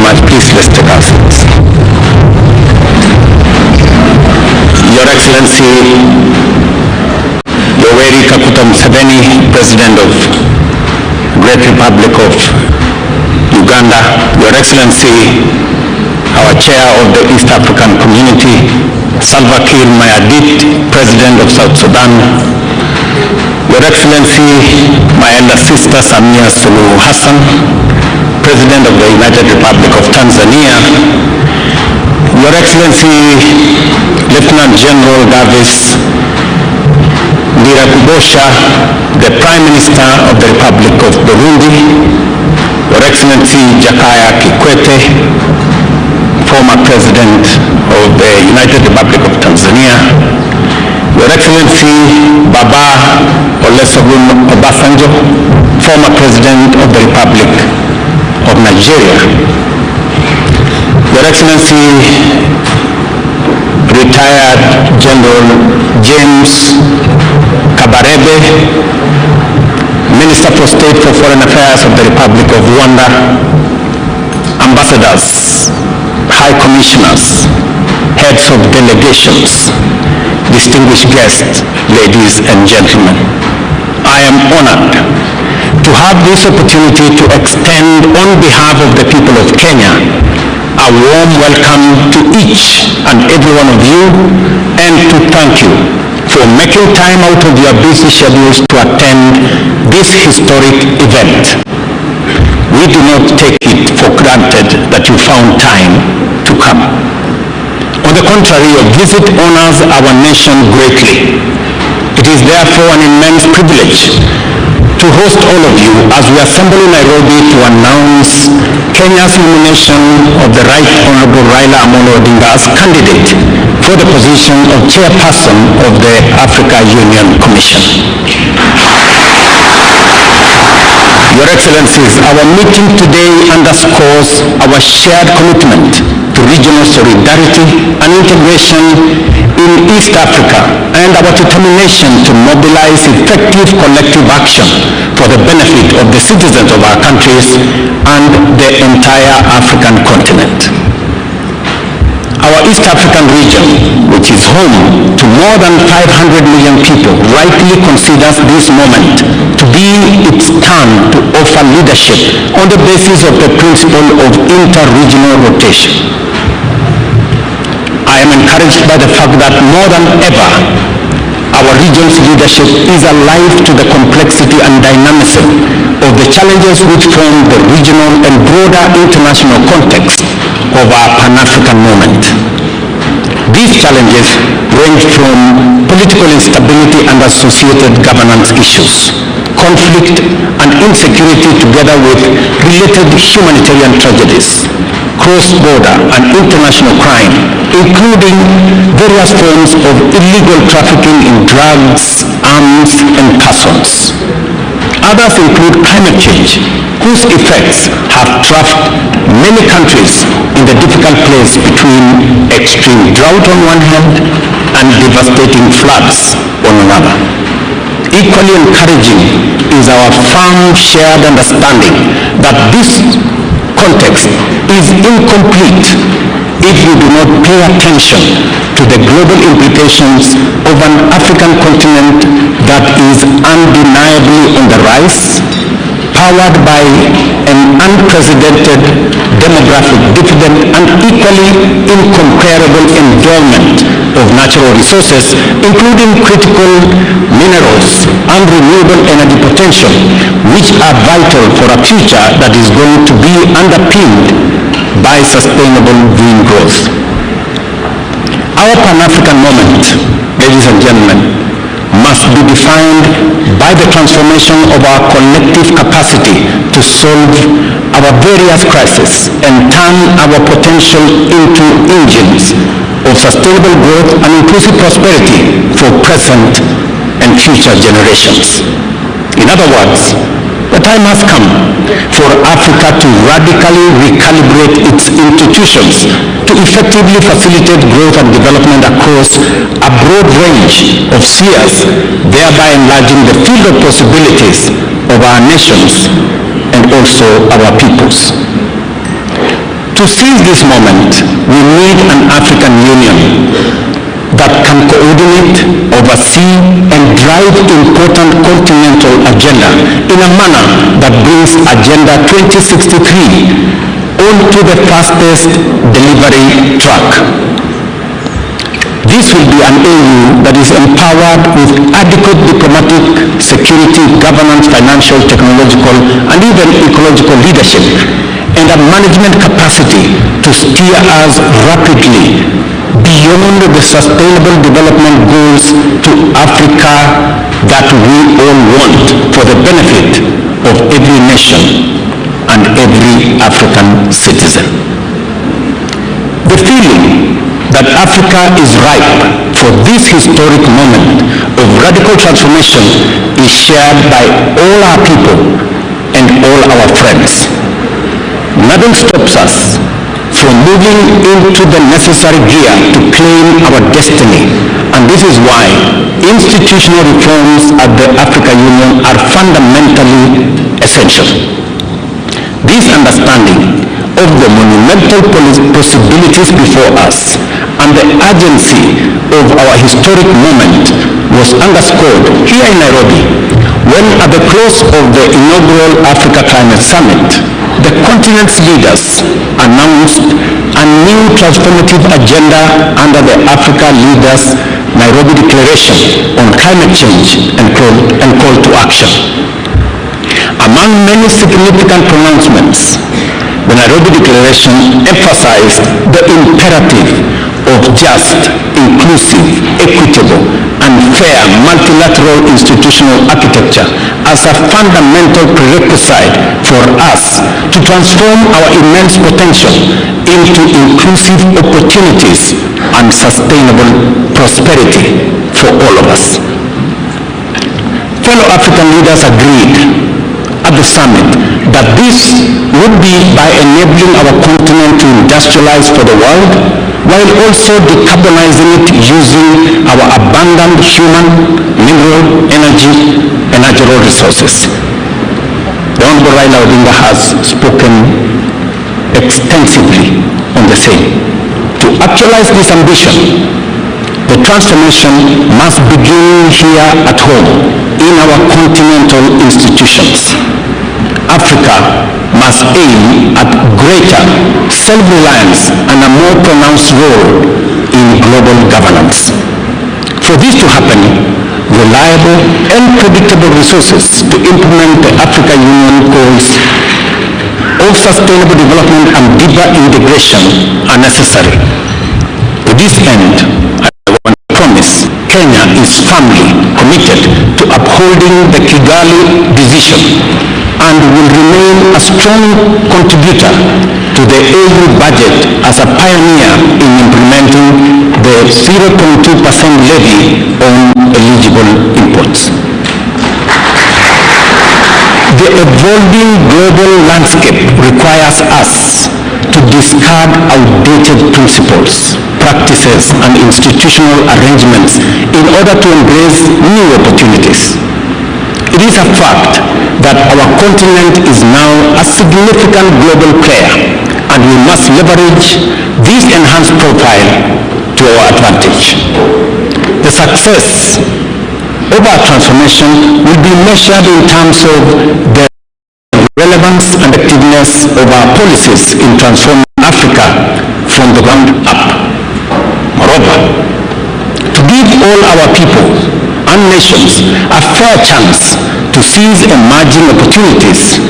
much. Please let's take our seats. Your Excellency, Yoweri Kaguta Museveni, President of Great Republic of Uganda, Your Excellency, our Chair of the East African Community, Salva Kiir Mayardit, President of South Sudan, Your Excellency, my elder sister Samia Suluhu Hassan, President of the United Republic of Tanzania, Your Excellency, Lieutenant General Davis Ndirabusha, the Prime Minister of the Republic of Burundi, Your Excellency Jakaya Kikwete, former President of the United Republic of Tanzania, Your Excellency Baba Olusegun Obasanjo, former President of the Republic of Nigeria, Your Excellency retired General James Kabarebe, Minister for State for Foreign Affairs of the Republic of Rwanda, ambassadors, high commissioners, heads of delegations, distinguished guests, ladies and gentlemen. I am honored to have this opportunity to extend on behalf of the people of Kenya a warm welcome to each and every one of you, and to thank you for making time out of your busy schedules to attend this historic event. We do not take it for granted that you found time to come. On the contrary, your visit honors our nation greatly. It is therefore an immense privilege to host all of you as we assemble in Nairobi to announce Kenya's nomination of the Right Honorable Raila Odinga as candidate for the position of Chairperson of the Africa Union Commission. Your Excellencies, our meeting today underscores our shared commitment to regional solidarity and integration in East Africa, and our determination to mobilize effective collective action for the benefit of the citizens of our countries and the entire African continent. Our East African region, which is home to more than 500 million people, rightly considers this moment to be its turn to offer leadership on the basis of the principle of inter-regional rotation. I am encouraged by the fact that more than ever, our region's leadership is alive to the complexity and dynamism of the challenges which form the regional and broader international context of our Pan-African moment. These challenges range from political instability and associated governance issues, conflict and insecurity together with related humanitarian tragedies, cross-border and international crime, including various forms of illegal trafficking in drugs, arms, and persons. Others include climate change, whose effects have trapped many countries in the difficult place between extreme drought on one hand and devastating floods on another. Equally encouraging is our firm shared understanding that this context is incomplete if we do not pay attention to the global implications of an African continent that is undeniably on the rise, powered by an unprecedented demographic dividend and equally incomparable endowment of natural resources, including critical minerals and renewable energy potential, which are vital for a future that is going to be underpinned by sustainable green growth. Our Pan-African moment, ladies and gentlemen, must be defined by the transformation of our collective capacity to solve our various crises and turn our potential into engines of sustainable growth and inclusive prosperity for present and future generations. In other words, the time has come for Africa to radically recalibrate its institutions to effectively facilitate growth and development across a broad range of spheres, thereby enlarging the field of possibilities of our nations and also our peoples. To seize this moment, we need an African Union that can coordinate, oversee, and drive important continental agenda in a manner that brings Agenda 2063 onto the fastest delivery track. This will be an AU that is empowered with adequate diplomatic, security, governance, financial, technological, and even ecological leadership, and a management capacity to steer us rapidly beyond the sustainable development goals to Africa that we all want for the benefit of every nation and every African citizen. The feeling that Africa is ripe for this historic moment of radical transformation is shared by all our people and all our friends. Nothing stops us from moving into the necessary gear to claim our destiny, and this is why institutional reforms at the African Union are fundamentally essential. This understanding of the monumental possibilities before us and the urgency of our historic moment was underscored here in Nairobi when, at the close of the inaugural Africa Climate Summit, the continent's leaders announced a new transformative agenda under the Africa Leaders Nairobi Declaration on Climate Change and call to action. Among many significant pronouncements, the Nairobi Declaration emphasized the imperative of just, inclusive, equitable, and fair multilateral institutional architecture as a fundamental prerequisite for us to transform our immense potential into inclusive opportunities and sustainable prosperity for all of us. Fellow African leaders agreed at the summit that this would be by enabling our continent to industrialize for the world while also decarbonizing it using our abundant human, mineral, energy, and natural resources. The Honorable Raila Odinga has spoken extensively on the same. To actualize this ambition, the transformation must begin here at home in our continental institutions. Africa must aim at greater self-reliance and a more pronounced role in global governance. For this to happen, reliable and predictable resources to implement the African Union goals of sustainable development and deeper integration are necessary. To this end, Kenya is firmly committed to upholding the Kigali decision and will remain a strong contributor to the AU budget as a pioneer in implementing the 0.2% levy on eligible imports. The evolving global landscape requires us to discard outdated principles, practices, and institutional arrangements in order to embrace new opportunities. It is a fact that our continent is now a significant global player, and we must leverage this enhanced profile to our advantage. The success of our transformation will be measured in terms of the relevance and effectiveness of our policies in transforming Africa from the ground up. Moreover, to give all our people and nations a fair chance to seize emerging opportunities,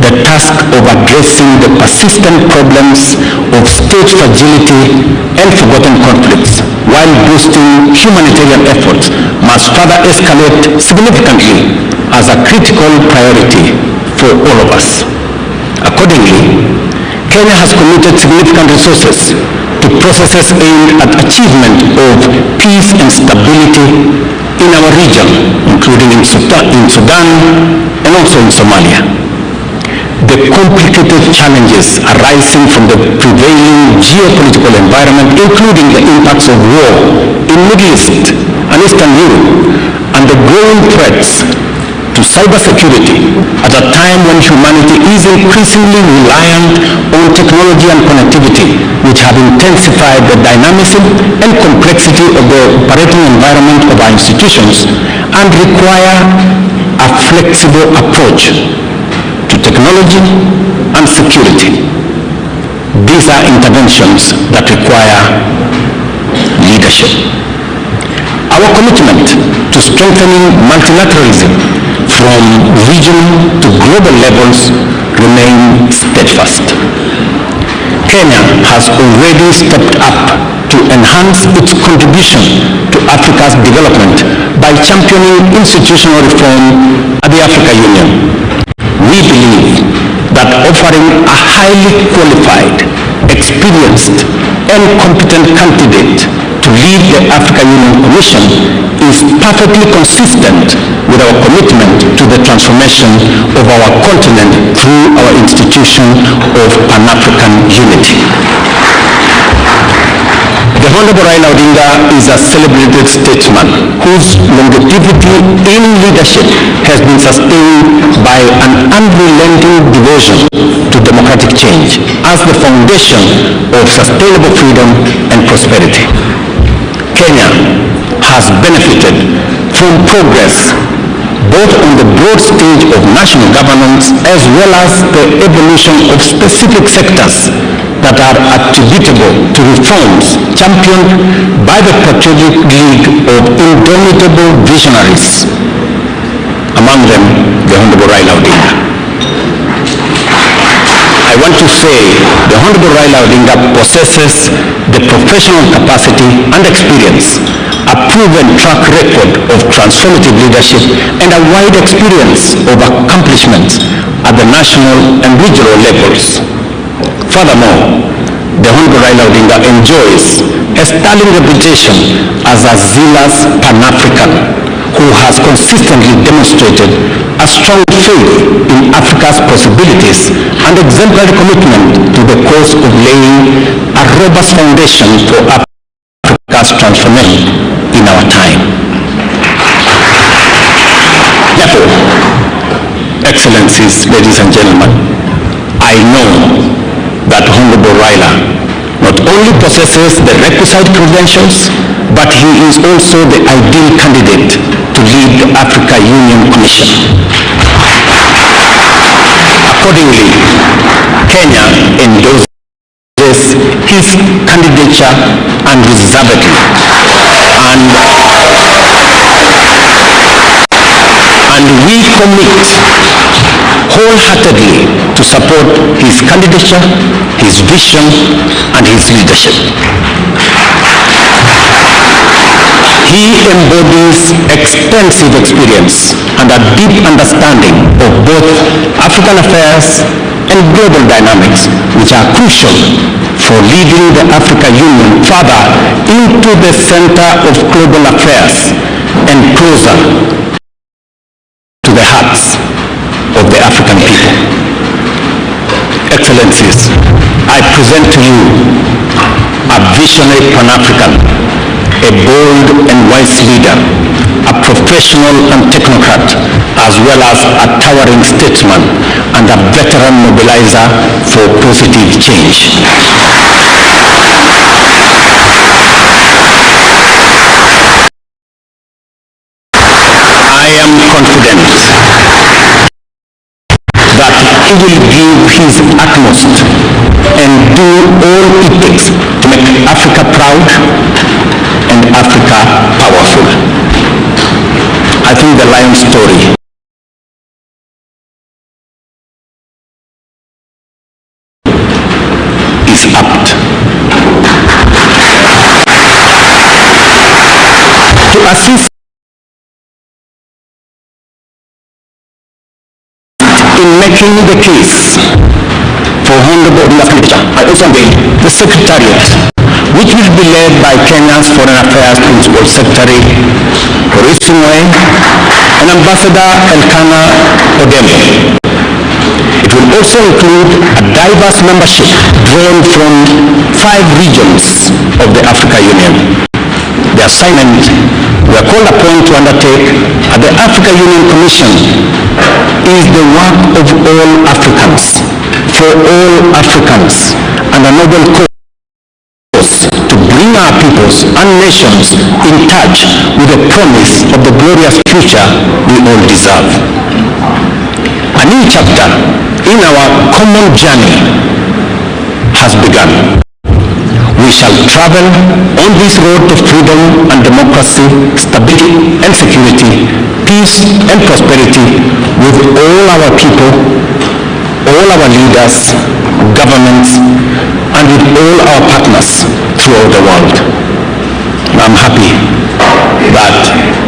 the task of addressing the persistent problems of state fragility and forgotten conflicts while boosting humanitarian efforts must further escalate significantly as a critical priority for all of us. Accordingly, Kenya has committed significant resources to processes aimed at achievement of peace and stability in our region, including in Sudan and also in Somalia. The complicated challenges arising from the prevailing geopolitical environment, including the impacts of war in Middle East and Eastern Europe, and the growing threats to cybersecurity at a time when humanity is increasingly reliant on technology and connectivity, which have intensified the dynamism and complexity of the operating environment of our institutions and require a flexible approach to technology and security. These are interventions that require leadership. Our commitment to strengthening multilateralism from regional to global levels remains steadfast. Kenya has already stepped up to enhance its contribution to Africa's development by championing institutional reform at the Africa Union. We believe that offering a highly qualified, experienced, and competent candidate to lead the Africa Union Commission is perfectly consistent with our commitment to the transformation of our continent through our institution of Pan-African unity. The Honorable Raila Odinga is a celebrated statesman whose longevity in leadership has been sustained by an unrelenting devotion to democratic change as the foundation of sustainable freedom and prosperity. Kenya has benefited from progress both on the broad stage of national governance as well as the evolution of specific sectors that are attributable to reforms championed by the patriotic league of indomitable visionaries, among them the Honorable Raila Odinga. I want to say the Honorable Raila Odinga possesses the professional capacity and experience, a proven track record of transformative leadership, and a wide experience of accomplishments at the national and regional levels. Furthermore, the Honorable Raila Odinga enjoys a sterling reputation as a zealous Pan-African who has consistently demonstrated a strong faith in Africa's possibilities and exemplary commitment to the cause of laying a robust foundation for Africa's transformation in our time. Therefore, Excellencies, ladies and gentlemen, I know that Honorable Raila not only possesses the requisite credentials, but he is also the ideal candidate to lead the Africa Union Commission. Accordingly, Kenya endorses his candidature unreservedly, and we commit wholeheartedly to support his candidature, his vision, and his leadership. He embodies extensive experience and a deep understanding of both African affairs and global dynamics, which are crucial for leading the Africa Union further into the center of global affairs and closer to the hearts of the African people. Excellencies, I present to you a visionary Pan-African, a bold and wise leader, a professional and technocrat, as well as a towering statesman and a veteran mobilizer for positive change. I am confident that he will give his utmost and do all it takes to make Africa proud and Africa powerful. I think the lion story is apt. To assist in making the case for Honorable Odinga's candidature, I also unveiled the Secretariat, which will be led by Kenya's Foreign Affairs Principal Secretary, Gideon Moi, and Ambassador Elkanah Odembe. It will also include a diverse membership drawn from 5 regions of the Africa Union. The assignment we are called upon to undertake at the Africa Union Commission is the work of all Africans, for all Africans, and a noble cause to bring our peoples and nations in touch with the promise of the glorious future we all deserve. A new chapter in our common journey has begun. We shall travel on this road to freedom and democracy, stability and security, peace and prosperity with all our people, all our leaders, governments, and with all our partners throughout the world. I'm happy that